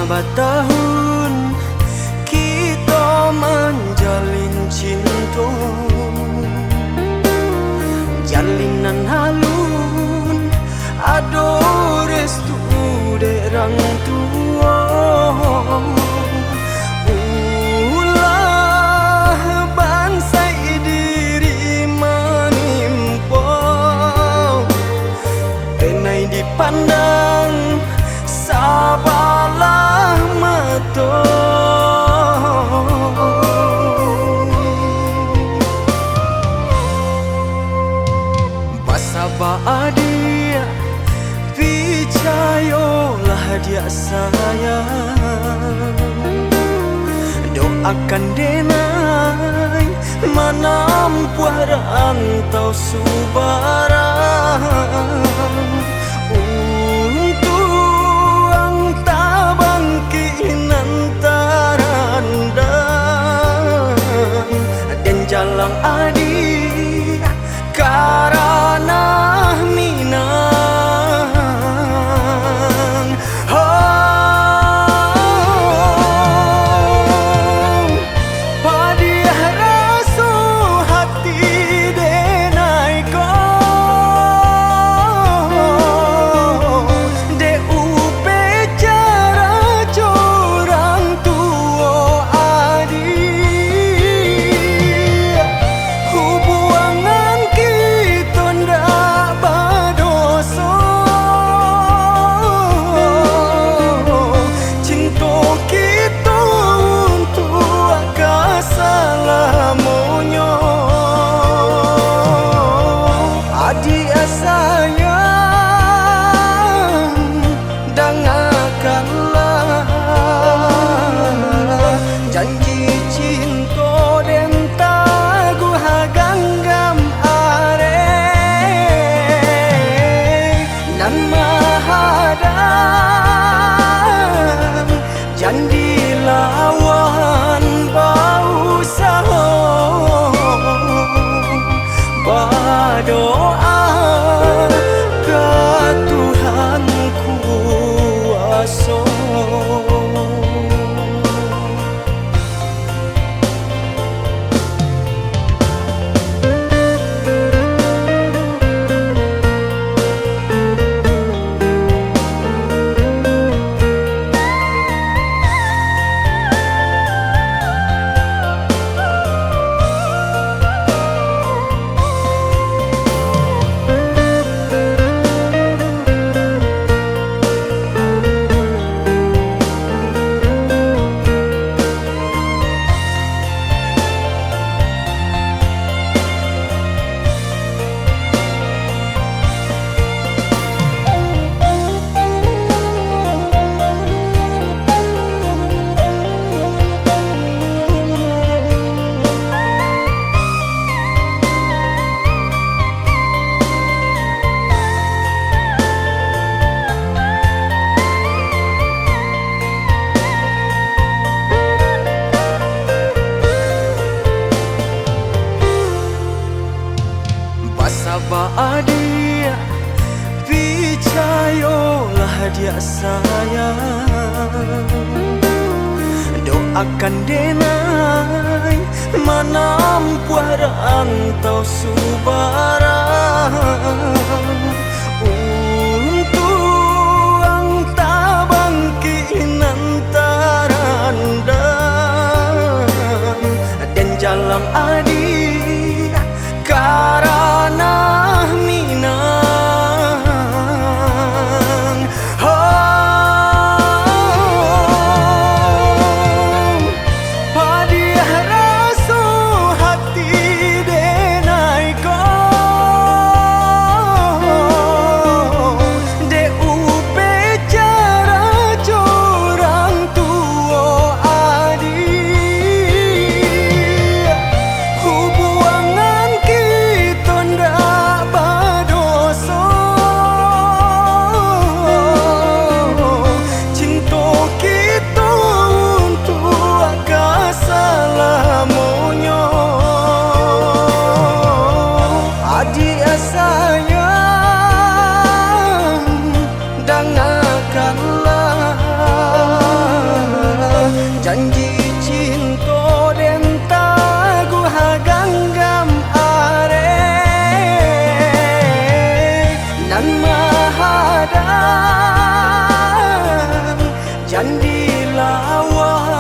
Batahun kita menjalin cinta, jalinan halun ado restu derang tua. Ulah bansai diri menimpa, tenai dipandang sabalah mata. Basaba dia, percayalah dia sayang. Doakan denai menampuh rantau subarang. Jalang adi karana minang. Oh, padiah rasu hati denai ko de upe cara curang tuo adi. Jandi lawan bau saho berdoa ke Tuhan kuasa. Basaba dia, percayalah dia sayang. Doakan denai menampuh rantau subarang. Untuk angta bangkin antaran dan jalan adi karana minang. Oh, padiah rasu hati denai ko tilawah